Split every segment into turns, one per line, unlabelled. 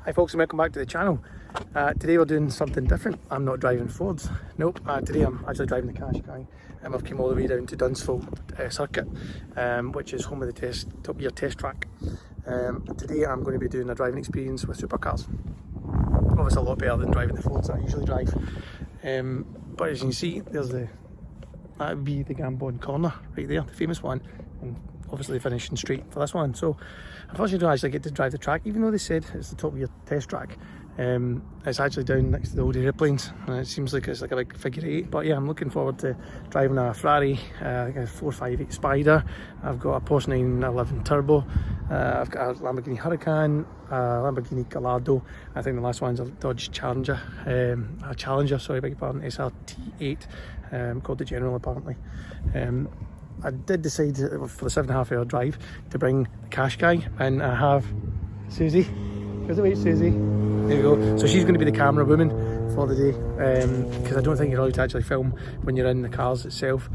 Hi folks and welcome back to the channel. Today we're doing something different. I'm not driving Fords. Nope, today I'm actually driving the Qashqai. I've come all the way down to Dunsfold circuit, which is home of the Top Gear test track. Today I'm going to be doing a driving experience with supercars. Obviously a lot better than driving the Fords that I usually drive. But as you can see, there's that would be the Gambon corner right there, the famous one. And obviously finishing straight for this one. So unfortunately I don't actually get to drive the track, even though they said it's the Top Gear test track. It's actually down next to the old airplanes and it seems like it's like a big figure eight. But yeah, I'm looking forward to driving a Ferrari, like a 458 Spider. I've got a Porsche 911 Turbo, I've got a Lamborghini Huracan, a Lamborghini Gallardo. I think the last one's a Dodge Challenger, sorry, beg your pardon, SRT8, called the General apparently. I did decide for the 7.5 hour drive to bring the Qashqai, and I have Susie. Goes away, Susie. There we go. So she's going to be the camera woman for the day, because I don't think you're allowed to actually film when you're in the cars itself.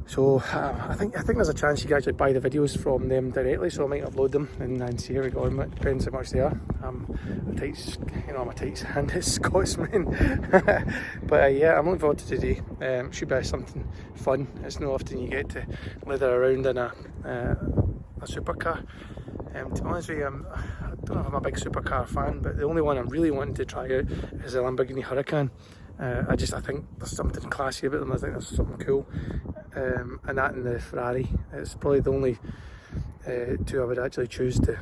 So I think there's a chance you can actually buy the videos from them directly, so I might upload them and see how we go. It depends how much they are. I'm a tight-handed Scotsman. But yeah, I'm looking forward to today. Should be something fun. It's not often you get to leather around in a supercar. To be honest with you, I don't know if I'm a big supercar fan, but the only one I'm really wanting to try out is the Lamborghini Huracan. I think there's something classy about them. I think there's something cool, and that and the Ferrari. It's probably the only two I would actually choose to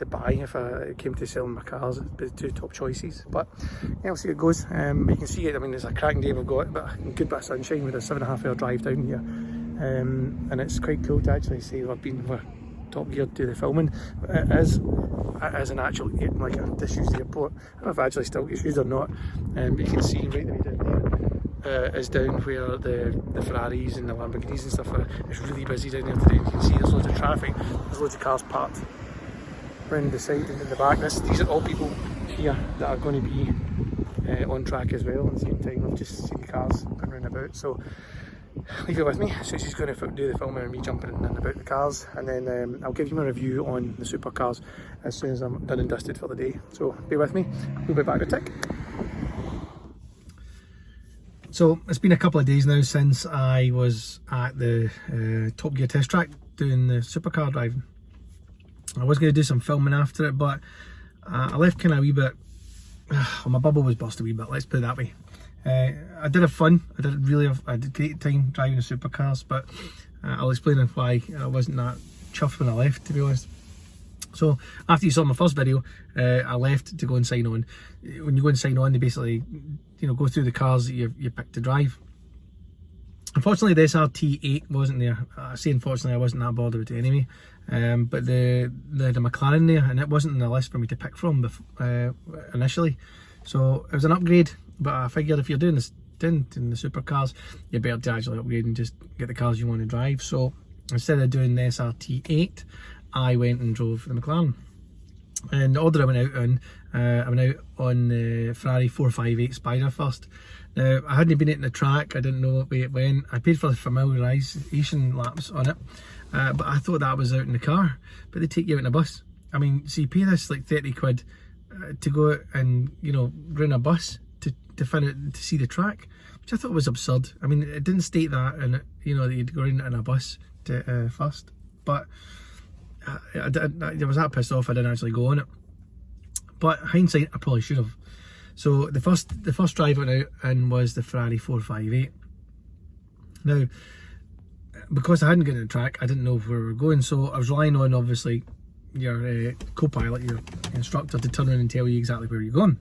buy if I came to selling my cars. It'd be the two top choices. But yeah, we'll see how it goes. You can see it. I mean, it's a cracking day we've got, but a good bit of sunshine with a 7.5 hour drive down here, and it's quite cool to actually see I've been with Top Gear to the filming. It is an actual, like a disused airport. I don't know if it actually still gets used or not, but you can see right the way down there is down where the Ferraris and the Lamborghinis and stuff are. It's really busy down there today. You can see there's loads of traffic, there's loads of cars parked around the side and in the back. These are all people here that are going to be on track as well at the same time. I've just seen cars going round about, so leave it with me. So she's going to do the filming and me jumping in and about the cars, and then I'll give you my review on the supercars as soon as I'm done and dusted for the day. So be with me, we'll be back in a tick. So it's been a couple of days now since I was at the Top Gear test track doing the supercar driving. I was going to do some filming after it, but I left kind of a wee bit, well, my bubble was burst a wee bit, let's put it that way. I did have fun. I had a great time driving the supercars, but I'll explain why I wasn't that chuffed when I left, to be honest. So after you saw my first video, I left to go and sign on. When you go and sign on, they basically, go through the cars that you picked to drive. Unfortunately, the SRT8 wasn't there. I say unfortunately, I wasn't that bothered with it anyway. But the McLaren there, and it wasn't on the list for me to pick from initially. So it was an upgrade. But I figured if you're doing this in the supercars, you're better to actually upgrade and just get the cars you want to drive. So instead of doing the SRT8, I went and drove the McLaren. And the order I went out on the Ferrari 458 Spider first. Now, I hadn't been at the track, I didn't know what way it went. I paid for the familiarisation laps on it, but I thought that was out in the car. But they take you out in a bus. I mean, so you pay this like 30 quid to go out and, run a bus to see the track, which I thought was absurd. I mean, it didn't state that, and that you'd go in a bus to first, but I was that pissed off I didn't actually go on it. But hindsight, I probably should have. So the first drive I went out and was the Ferrari 458. Now, because I hadn't gotten to the track, I didn't know where we were going, so I was relying on obviously your co-pilot, your instructor, to turn around and tell you exactly where you're going.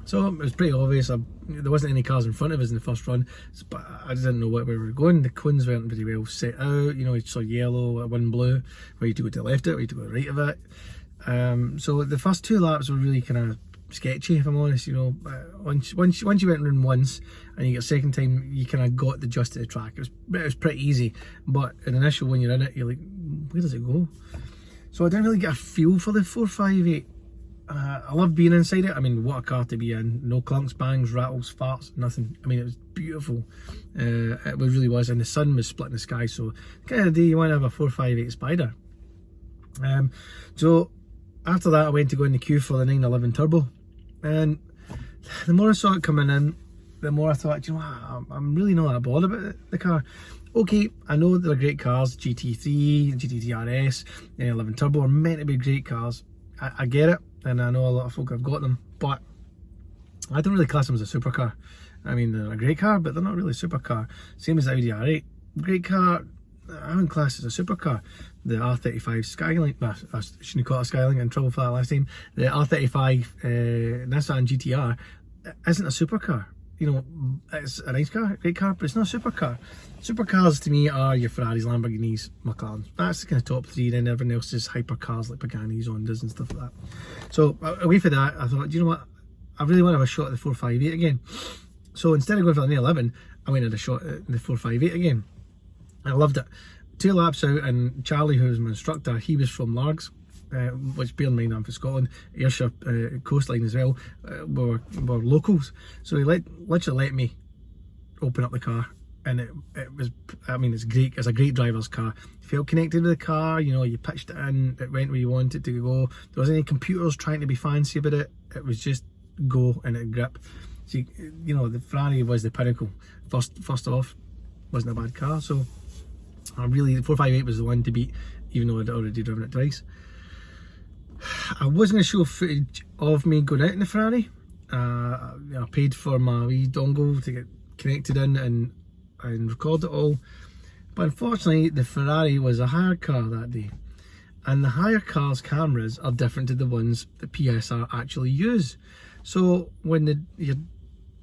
So it was pretty obvious. There wasn't any cars in front of us in the first run, but I just didn't know where we were going. The cones weren't very well set out. You saw yellow, one blue, where you had to go to the left of it, where you had to go to the right of it. So the first two laps were really kind of sketchy, if I'm honest. Once you went around once and you get a second time, you kind of got the gist of the track. It was pretty easy, but in initial when you're in it, you're like, where does it go? So I didn't really get a feel for the 458. I love being inside it. I mean, what a car to be in. No clunks, bangs, rattles, farts, nothing. I mean, it was beautiful. It really was, and the sun was splitting the sky, so the kind of day you want to have a 458 Spider. So after that I went to go in the queue for the 911 Turbo, and the more I saw it coming in, the more I thought, you know what, I'm really not that bothered about the car. Okay, I know they're great cars, GT3, GT3 RS, 911 Turbo are meant to be great cars. I get it, and I know a lot of folk have got them, but I don't really class them as a supercar. I mean, they're a great car, but they're not really a supercar. Same as the Audi R8, great car, I wouldn't class it as a supercar. The R35 Skyline, I shouldn't call it a Skyline, got in trouble for that last time. The R35 Nissan GTR isn't a supercar. You know, it's a nice car, great car, but it's not a supercar. Supercars to me are your Ferraris, Lamborghinis, McLaren. That's the kind of top three, then everything else is hypercars like Paganis, Hondas and stuff like that. So away from that, I thought, you know what, I really want to have a shot at the 458 again. So instead of going for the 911, I went and had a shot at the 458 again. I loved it. 2 laps out, and Charlie, who was my instructor, he was from Largs, which, bear in mind, I'm from Scotland, Ayrshire coastline as well, were locals. So he literally let me open up the car, and it was, I mean, it's great. It's a great driver's car. You felt connected with the car, you know, you pitched it in, it went where you wanted it to go. There wasn't any computers trying to be fancy about it. It was just go and it grip. So you know, the Ferrari was the pinnacle. First off, wasn't a bad car, so the 458 was the one to beat, even though I'd already driven it twice. I wasn't going to show footage of me going out in the Ferrari. I paid for my wee dongle to get connected in and record it all. But unfortunately, the Ferrari was a hired car that day. And the hire cars' cameras are different to the ones that PSR actually use. So when your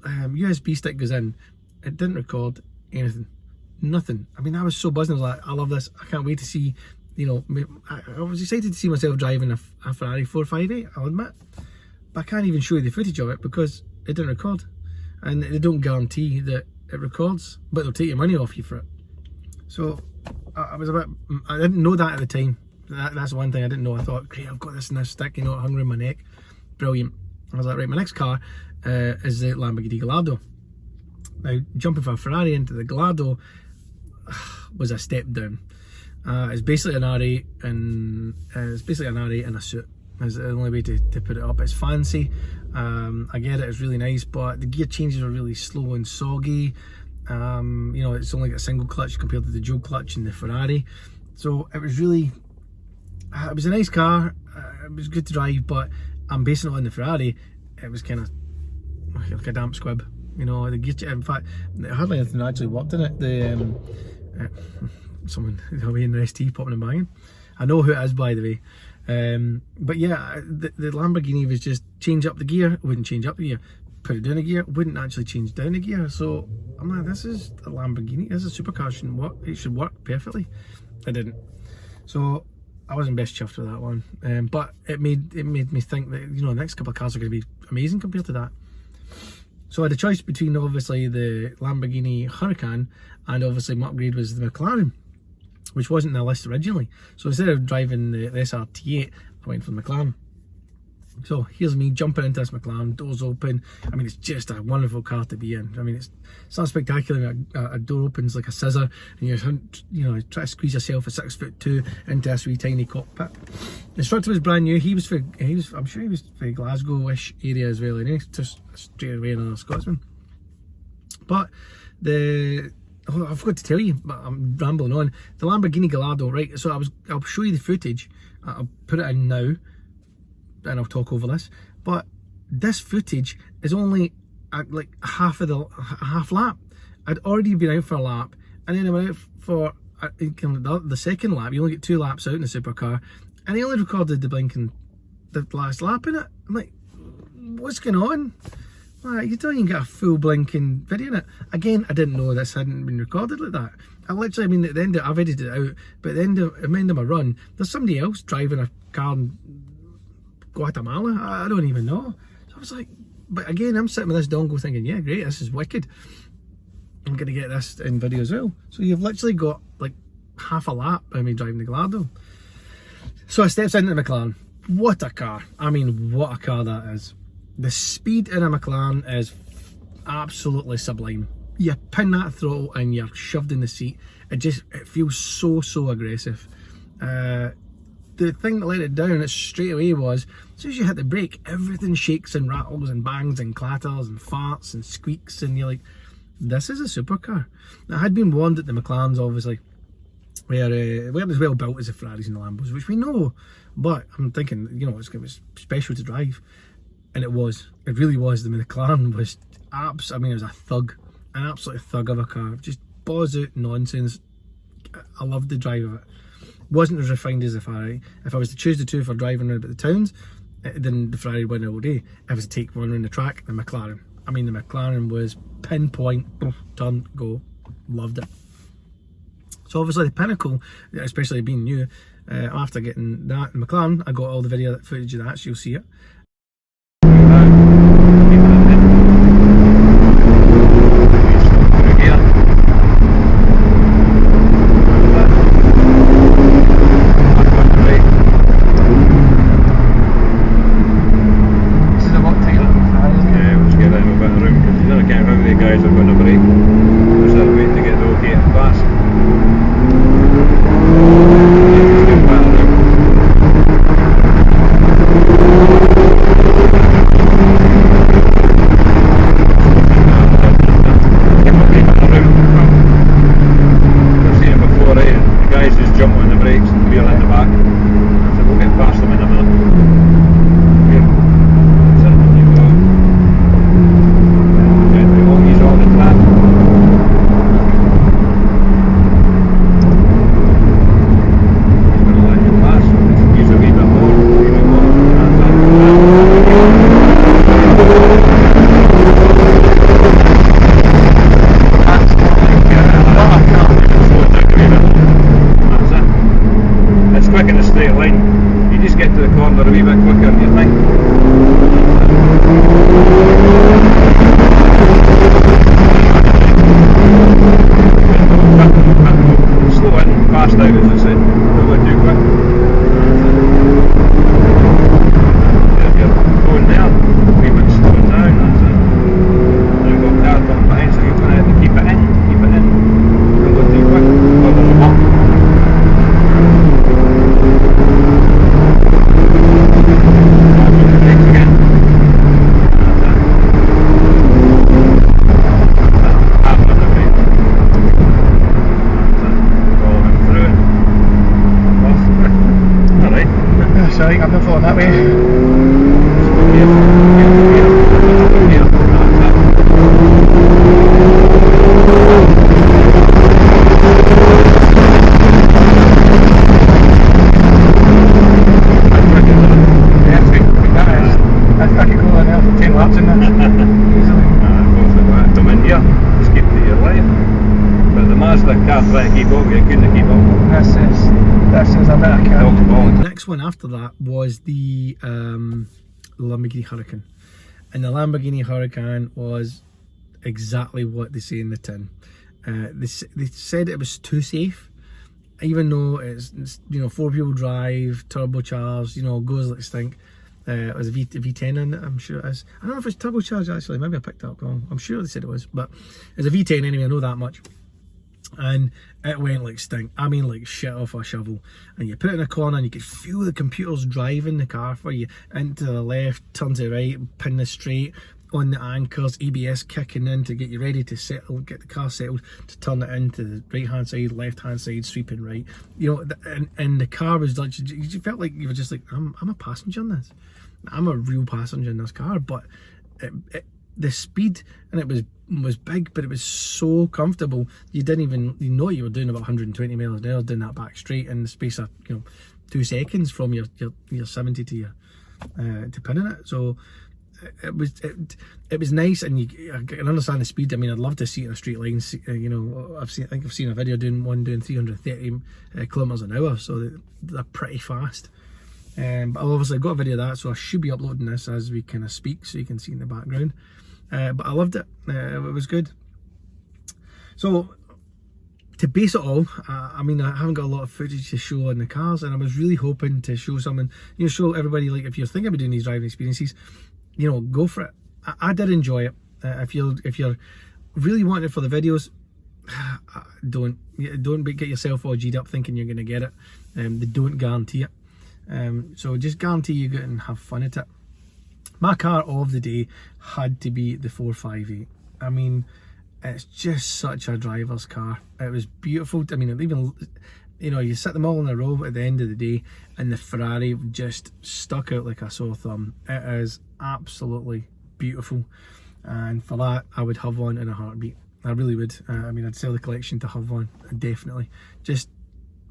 USB stick goes in, it didn't record anything. Nothing. I mean, I was so buzzing. I was like, I love this. I can't wait to see, you know, I was excited to see myself driving a Ferrari 458, I'll admit. But I can't even show you the footage of it because it didn't record. And they don't guarantee that it records, but they'll take your money off you for it. So I didn't know that at the time. That's one thing I didn't know. I thought, great, I've got this in this stick, you know, it hung around my neck. Brilliant. I was like, right, my next car is the Lamborghini Gallardo. Now, jumping from a Ferrari into the Gallardo was a step down. It's basically an R8 and in a suit. Is the only way to put it up. It's fancy. I get it. It's really nice, but the gear changes are really slow and soggy. You know, it's only got a single clutch compared to the dual clutch in the Ferrari. So it was really, it was a nice car. It was good to drive, but I'm basing it on the Ferrari. It was kind of like a damp squib. You know, the gear, in fact, hardly anything actually worked in it. The someone away in the ST popping and banging. I know who it is, by the way. But yeah, the Lamborghini was just change up the gear, wouldn't change up the gear. Put it down a gear, wouldn't actually change down a gear. So I'm like, this is a Lamborghini. This is a supercar. Shouldn't work. It should work perfectly. It didn't. So I wasn't best chuffed with that one. But it made me think that, you know, the next couple of cars are going to be amazing compared to that. So I had a choice between obviously the Lamborghini Huracan and obviously my upgrade was the McLaren, which wasn't in the list originally. So instead of driving the SRT8, I went for the McLaren. So here's me jumping into this McLaren, doors open. I mean, it's just a wonderful car to be in. I mean, it's not spectacular. A door opens like a scissor, and you're, you know, try to squeeze yourself a 6'2" into this wee tiny cockpit. The instructor was brand new. I'm sure he was for Glasgow-ish area as well. Anyway, just straight away another Scotsman. But I forgot to tell you, but I'm rambling on. The Lamborghini Gallardo, right? So I'll show you the footage. I'll put it in now, and I'll talk over this. But this footage is only at like half lap. I'd already been out for a lap, and then I went out for the second lap. You only get 2 laps out in a supercar, and he only recorded the last lap in it. I'm like, what's going on? You don't even get a full blinking video in it. Again, I didn't know this hadn't been recorded like that. I mean, at the end I've edited it out, but at the end of my run, there's somebody else driving a car in Guatemala. I don't even know. So I was like, but again, I'm sitting with this dongle thinking, yeah, great, this is wicked. I'm going to get this in video as well. So you've literally got like half a lap of me driving the Gallardo. So I steps into the McLaren. What a car. I mean, what a car that is. The speed in a McLaren is absolutely sublime. You pin that throttle and you're shoved in the seat. It feels so aggressive. The the thing that let it down straight away was, as soon as you hit the brake, everything shakes and rattles and bangs and clatters and farts and squeaks, and you're like, this is a supercar. Now, I had been warned that the McLarens obviously weren't as well built as the Ferraris and the Lambos, which we know, but I'm thinking, you know, it was special to drive, and it really was. The McLaren was I mean, it was a thug, an absolute thug of a car, just balls out nonsense. I loved the drive of it. Wasn't as refined as the Ferrari. If I was to choose the two for driving around about the towns, then the Ferrari would win all day. If I was to take one around the track, the McLaren. I mean, the McLaren was pinpoint, turn, go. Loved it. So obviously the pinnacle, especially being new, after getting that McLaren, I got all the video footage of that, so you'll see it. Next one after that was the Lamborghini Huracan, and the Lamborghini Huracan was exactly what they say in the tin. They said it was too safe, even though it's you know, 4-wheel drive, turbocharged, you know, goes like stink. It was a V10 in it, I'm sure it is. I don't know if it's turbocharged actually, maybe I picked it up wrong. I'm sure they said it was, but it's a V10 anyway, I know that much. And it went like stink. I mean, like shit off a shovel. And you put it in a corner and you could feel the computers driving the car for you. Into the left, turn to the right, pin the straight, on the anchors, ABS kicking in to get you ready to settle, get the car settled, to turn it into the right hand side, left hand side, sweeping right. You know, and the car was like, you felt like you were just like, I'm a passenger in this. I'm a real passenger in this car. But the speed, and it was big, but it was so comfortable. You didn't even, you know, you were doing about 120 miles an hour doing that back straight in the space of, you know, 2 seconds from your 70 to your to pinning it. So it was nice, and I can understand the speed. I mean, I'd love to see it in a straight line. You know, I think I've seen a video doing 330 kilometers an hour, so they're pretty fast. But I've obviously got a video of that, so I should be uploading this as we kind of speak, so you can see in the background. But I loved it. It was good. So to base it all, I mean, I haven't got a lot of footage to show on the cars, and I was really hoping to show something, you know, show everybody, like, if you're thinking about doing these driving experiences, you know, go for it. I did enjoy it. If you're really wanting it for the videos, don't get yourself all G'd up thinking you're going to get it. They don't guarantee it. So just guarantee you go and have fun at it. My car of the day had to be the 458. I mean, it's just such a driver's car. It was beautiful. I mean, even, you know, you sit them all in a row at the end of the day, and the Ferrari just stuck out like a sore thumb. It is absolutely beautiful, and for that I would have one in a heartbeat. I really would. I mean, I'd sell the collection to have one, definitely. Just,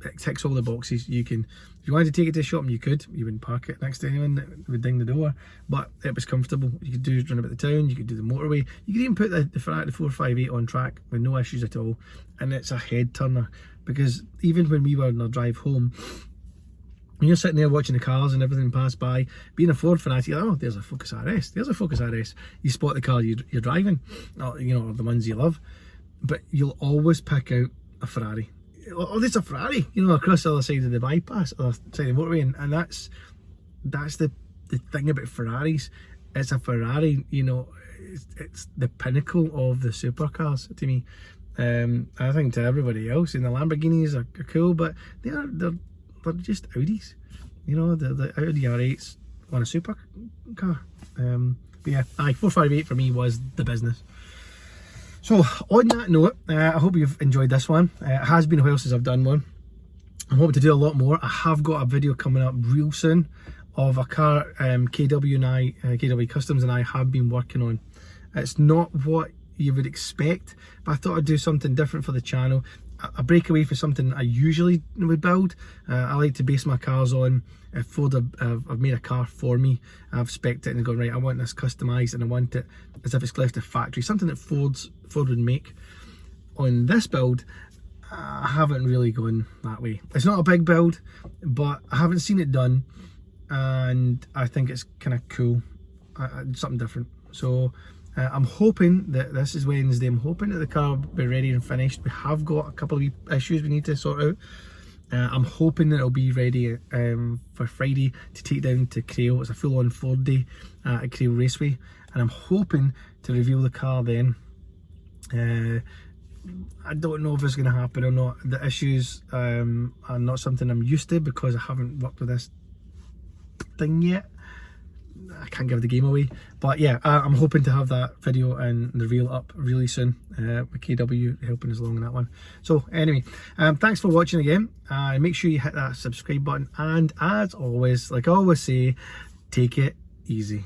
it ticks all the boxes. You can, if you wanted to take it to the shop, you could. You wouldn't park it next to anyone that would ding the door, but it was comfortable. You could do run about the town, you could do the motorway, you could even put the Ferrari 458 on track with no issues at all. And it's a head turner, because even when we were on our drive home, when you're sitting there watching the cars and everything pass by, being a Ford fanatic, you're like, oh, there's a Focus RS, there's a Focus RS. You spot the car you're driving, or, you know, or the ones you love, but you'll always pick out a Ferrari. Oh, there's a Ferrari, you know, across the other side of the bypass, or side of the motorway, and that's the thing about Ferraris. It's a Ferrari, you know, it's the pinnacle of the supercars to me. I think to everybody else, and the Lamborghinis are cool, but they're just Audis, you know. The Audi R8's on a supercar. But yeah, 458 for me was the business. So on that note, I hope you've enjoyed this one. It has been a while since I've done one. I'm hoping to do a lot more. I have got a video coming up real soon of a car KW Customs and I have been working on. It's not what you would expect, but I thought I'd do something different for the channel. A breakaway for something I usually would build. I like to base my cars on, if Ford have made a car for me, I've spec'd it and gone, right, I want this customised and I want it as if it's left a factory, something that Ford would make. On this build, I haven't really gone that way. It's not a big build, but I haven't seen it done, and I think it's kind of cool, something different. So I'm hoping that this is Wednesday. I'm hoping that the car will be ready and finished. We have got a couple of issues we need to sort out. I'm hoping that it'll be ready for Friday to take down to Crail. It's a full-on Ford day at Crail Raceway, and I'm hoping to reveal the car then. I don't know if it's going to happen or not. The issues are not something I'm used to, because I haven't worked with this thing yet. I can't give the game away, but yeah, I'm hoping to have that video and the reel up really soon, with KW helping us along on that one. So anyway, thanks for watching again. Make sure you hit that subscribe button, and as always, like I always say, take it easy.